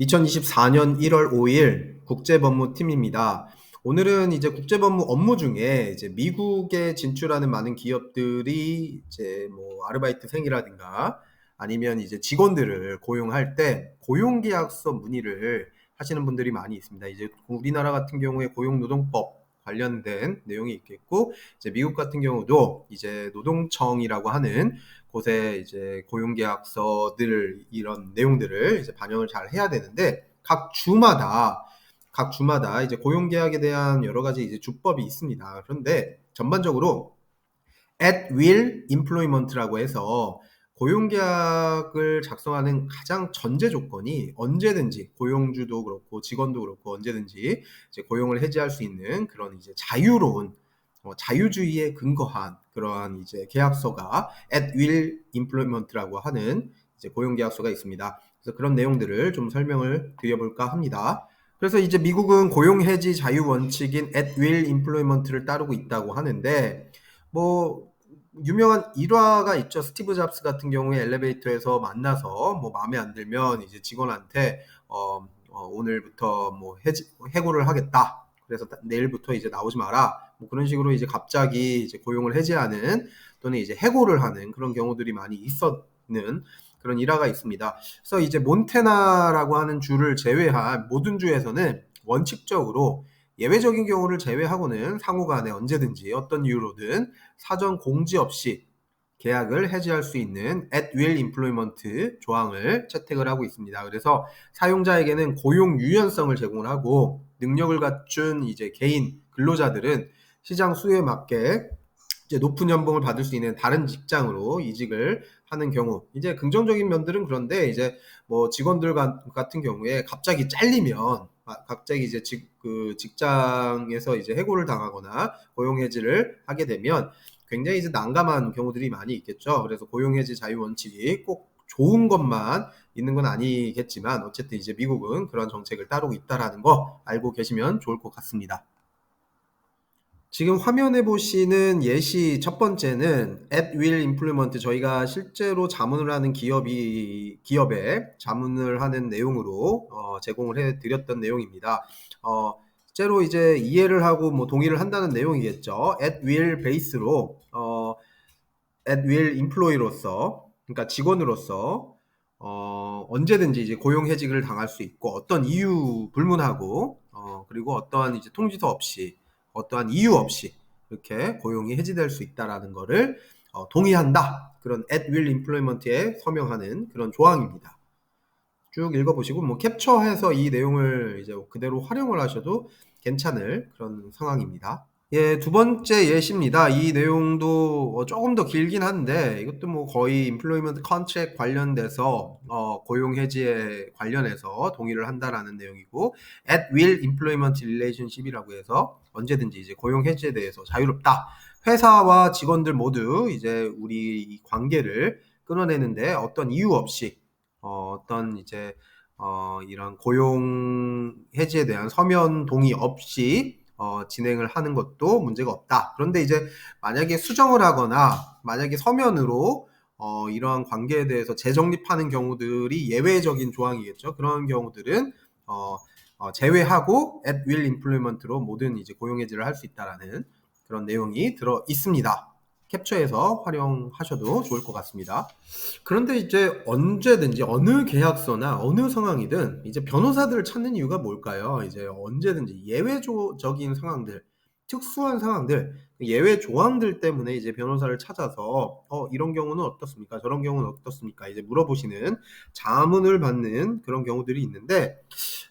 2024년 1월 5일 국제법무팀입니다. 오늘은 이제 국제법무 업무 중에 이제 미국에 진출하는 많은 기업들이 이제 뭐 아르바이트생이라든가 아니면 이제 직원들을 고용할 때 고용계약서 문의를 하시는 분들이 많이 있습니다. 이제 우리나라 같은 경우에 고용노동법 관련된 내용이 있겠고, 이제 미국 같은 경우도 이제 노동청이라고 하는 곳에 이제 고용계약서들 이런 내용들을 이제 반영을 잘 해야 되는데 각 주마다 이제 고용계약에 대한 여러 가지 이제 주법이 있습니다. 그런데 전반적으로 at will employment라고 해서 고용계약을 작성하는 가장 전제 조건이 언제든지 고용주도 그렇고 직원도 그렇고 언제든지 이제 고용을 해지할 수 있는 그런 이제 자유로운 자유주의에 근거한 그러한 이제 계약서가 at will employment라고 하는 이제 고용계약서가 있습니다. 그래서 그런 내용들을 좀 설명을 드려볼까 합니다. 그래서 이제 미국은 고용해지 자유 원칙인 at will employment를 따르고 있다고 하는데 뭐 유명한 일화가 있죠. 스티브 잡스 같은 경우에 엘리베이터에서 만나서 뭐 마음에 안 들면 이제 직원한테 오늘부터 뭐 해고를 하겠다. 그래서 내일부터 이제 나오지 마라. 뭐 그런 식으로 이제 갑자기 이제 고용을 해지하는 또는 이제 해고를 하는 그런 경우들이 많이 있었는 그런 일화가 있습니다. 그래서 이제 몬테나라고 하는 주를 제외한 모든 주에서는 원칙적으로 예외적인 경우를 제외하고는 상호간에 언제든지 어떤 이유로든 사전 공지 없이 계약을 해지할 수 있는 at will employment 조항을 채택을 하고 있습니다. 그래서 사용자에게는 고용 유연성을 제공을 하고 능력을 갖춘 이제 개인 근로자들은 시장 수요에 맞게 이제 높은 연봉을 받을 수 있는 다른 직장으로 이직을 하는 경우, 이제 긍정적인 면들은 그런데 이제 뭐 직원들 같은 경우에 갑자기 잘리면 갑자기 이제 직장에서 이제 해고를 당하거나 고용 해지를 하게 되면 굉장히 이제 난감한 경우들이 많이 있겠죠. 그래서 고용 해지 자유 원칙이 꼭 좋은 것만 있는 건 아니겠지만 어쨌든 이제 미국은 그런 정책을 따르고 있다라는 거 알고 계시면 좋을 것 같습니다. 지금 화면에 보시는 예시 첫 번째는 at will implement, 저희가 실제로 자문을 하는 기업에 자문을 하는 내용으로 제공을 해 드렸던 내용입니다. 실제로 이제 이해를 하고 뭐 동의를 한다는 내용이겠죠. at will base로 at will employee로서, 그러니까 직원으로서 언제든지 이제 고용 해직을 당할 수 있고 어떤 이유 불문하고 그리고 어떠한 이제 통지서 없이 어떠한 이유 없이 이렇게 고용이 해지될 수 있다라는 거를 동의한다. 그런 at will employment에 서명하는 그런 조항입니다. 쭉 읽어보시고 뭐 캡처해서 이 내용을 이제 그대로 활용을 하셔도 괜찮을 그런 상황입니다. 예, 두 번째 예시입니다. 이 내용도 조금 더 길긴 한데 이것도 뭐 거의 employment contract 관련돼서 고용 해지에 관련해서 동의를 한다라는 내용이고, at will employment relationship이라고 해서 언제든지 이제 고용 해지에 대해서 자유롭다. 회사와 직원들 모두 이제 우리 관계를 끊어내는데 어떤 이유 없이 어떤 이제 이런 고용 해지에 대한 서면 동의 없이 진행을 하는 것도 문제가 없다. 그런데 이제 만약에 수정을 하거나 만약에 서면으로 이러한 관계에 대해서 재정립하는 경우들이 예외적인 조항이겠죠. 그런 경우들은 제외하고 at will employment로 모든 이제 고용 해지를 할 수 있다라는 그런 내용이 들어 있습니다. 캡처해서 활용하셔도 좋을 것 같습니다. 그런데 이제 언제든지 어느 계약서나 어느 상황이든 이제 변호사들을 찾는 이유가 뭘까요? 이제 언제든지 예외적인 상황들, 특수한 상황들, 예외 조항들 때문에 이제 변호사를 찾아서 이런 경우는 어떻습니까? 저런 경우는 어떻습니까? 이제 물어보시는 자문을 받는 그런 경우들이 있는데,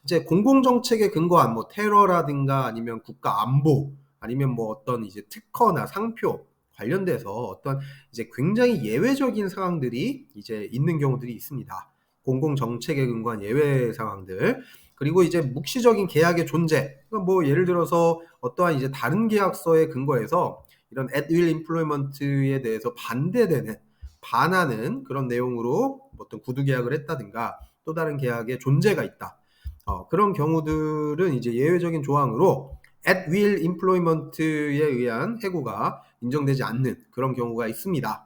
이제 공공정책에 근거한 뭐 테러라든가 아니면 국가 안보 아니면 뭐 어떤 이제 특허나 상표 관련돼서 어떤 이제 굉장히 예외적인 상황들이 이제 있는 경우들이 있습니다. 공공정책에 근거한 예외 상황들. 그리고 이제 묵시적인 계약의 존재. 그러니까 뭐 예를 들어서 어떠한 이제 다른 계약서에 근거해서 이런 at will employment에 대해서 반하는 그런 내용으로 어떤 구두 계약을 했다든가 또 다른 계약의 존재가 있다. 그런 경우들은 이제 예외적인 조항으로 at will employment에 의한 해고가 인정되지 않는 그런 경우가 있습니다.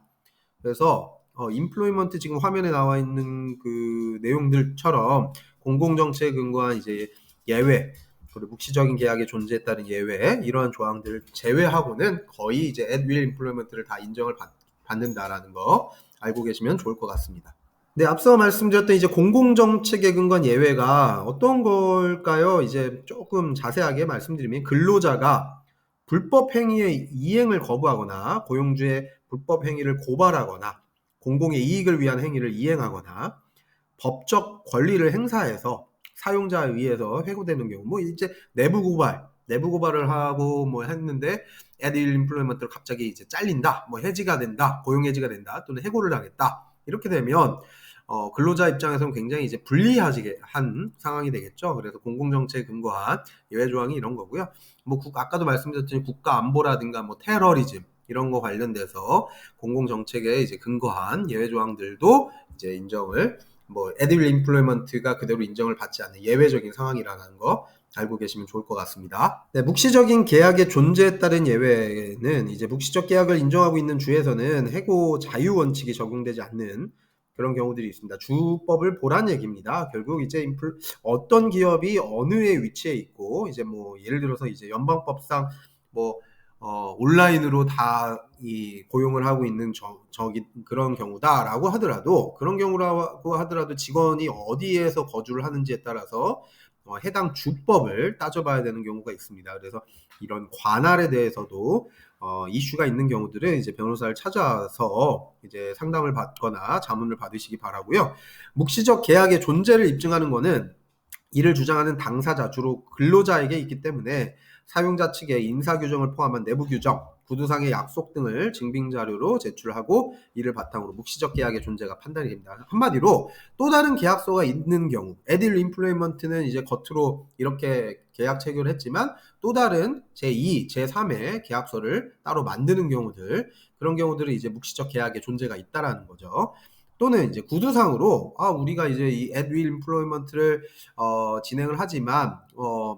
그래서 employment 지금 화면에 나와 있는 그 내용들처럼 공공정책에 근거한 이제 예외, 그리고 묵시적인 계약의 존재에 따른 예외, 이러한 조항들을 제외하고는 거의 이제 at will employment를 다 인정을 받는다라는 거 알고 계시면 좋을 것 같습니다. 네, 앞서 말씀드렸던 이제 공공정책에 근거한 예외가 어떤 걸까요? 이제 조금 자세하게 말씀드리면, 근로자가 불법 행위의 이행을 거부하거나 고용주의 불법 행위를 고발하거나 공공의 이익을 위한 행위를 이행하거나 법적 권리를 행사해서 사용자에 의해서 해고되는 경우, 뭐 이제 내부 고발을 하고 뭐 했는데 at will employment로 갑자기 이제 잘린다, 뭐 해지가 된다, 고용 해지가 된다, 또는 해고를 당했다, 이렇게 되면 근로자 입장에서는 굉장히 이제 불리한 상황이 되겠죠. 그래서 공공정책에 근거한 예외 조항이 이런 거고요. 뭐 아까도 말씀드렸듯이 국가 안보라든가 뭐 테러리즘 이런 거 관련돼서 공공정책에 이제 근거한 예외 조항들도 이제 인정을, 뭐 at will employment가 그대로 인정을 받지 않는 예외적인 상황이라는 거 알고 계시면 좋을 것 같습니다. 네, 묵시적인 계약의 존재에 따른 예외는 이제 묵시적 계약을 인정하고 있는 주에서는 해고 자유 원칙이 적용되지 않는 그런 경우들이 있습니다. 주법을 보란 얘기입니다. 결국 이제 어떤 기업이 어느 에 위치해 있고, 이제 뭐 예를 들어서 이제 연방법상 뭐 온라인으로 다 이 고용을 하고 있는 그런 경우다라고 하더라도, 그런 경우라고 하더라도 직원이 어디에서 거주를 하는지에 따라서 해당 주법을 따져봐야 되는 경우가 있습니다. 그래서 이런 관할에 대해서도 이슈가 있는 경우들은 이제 변호사를 찾아서 이제 상담을 받거나 자문을 받으시기 바라고요. 묵시적 계약의 존재를 입증하는 것은 이를 주장하는 당사자, 주로 근로자에게 있기 때문에 사용자 측의 인사규정을 포함한 내부규정, 구두상의 약속 등을 증빙자료로 제출하고 이를 바탕으로 묵시적 계약의 존재가 판단이 됩니다. 한마디로 또 다른 계약서가 있는 경우, at will employment는 이제 겉으로 이렇게 계약 체결을 했지만 또 다른 제2, 제3의 계약서를 따로 만드는 경우들, 그런 경우들은 이제 묵시적 계약의 존재가 있다라는 거죠. 또는 이제 구두상으로 우리가 이제 이 at will employment를 진행을 하지만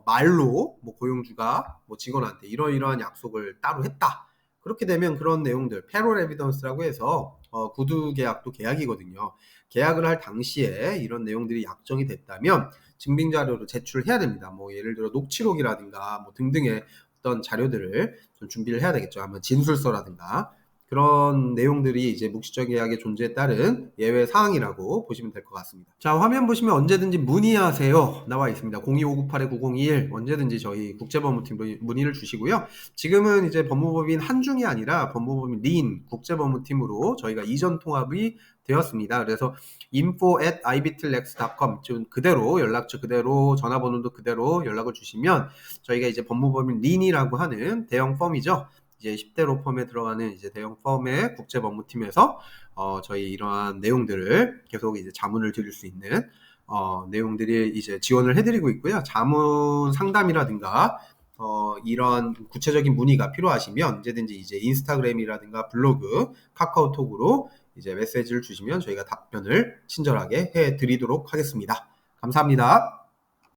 말로 뭐 고용주가 뭐 직원한테 이러이러한 약속을 따로 했다, 그렇게 되면 그런 내용들 payroll evidence라고 해서 구두 계약도 계약이거든요. 계약을 할 당시에 이런 내용들이 약정이 됐다면 증빙 자료로 제출해야 됩니다. 뭐 예를 들어 녹취록이라든가 뭐 등등의 어떤 자료들을 좀 준비를 해야 되겠죠. 아마 진술서라든가 그런 내용들이 이제 묵시적 계약의 존재에 따른 예외 사항이라고 보시면 될 것 같습니다. 자, 화면 보시면 언제든지 문의하세요 나와 있습니다. 02598-9021 언제든지 저희 국제법무팀으로 문의를 주시고요. 지금은 이제 법무법인 한중이 아니라 법무법인 린 국제법무팀으로 저희가 이전 통합이 되었습니다. 그래서 info@ibtlex.com 그대로 연락처 그대로 전화번호도 그대로 연락을 주시면 저희가 이제 법무법인 린이라고 하는 대형 펌이죠. 이제 10대 로펌에 들어가는 이제 대형 펌의 국제법무팀에서 저희 이러한 내용들을 계속 이제 자문을 드릴 수 있는 내용들이 이제 지원을 해드리고 있고요. 자문 상담이라든가 이런 구체적인 문의가 필요하시면 언제든지 이제 인스타그램이라든가 블로그, 카카오톡으로 이제 메시지를 주시면 저희가 답변을 친절하게 해드리도록 하겠습니다. 감사합니다.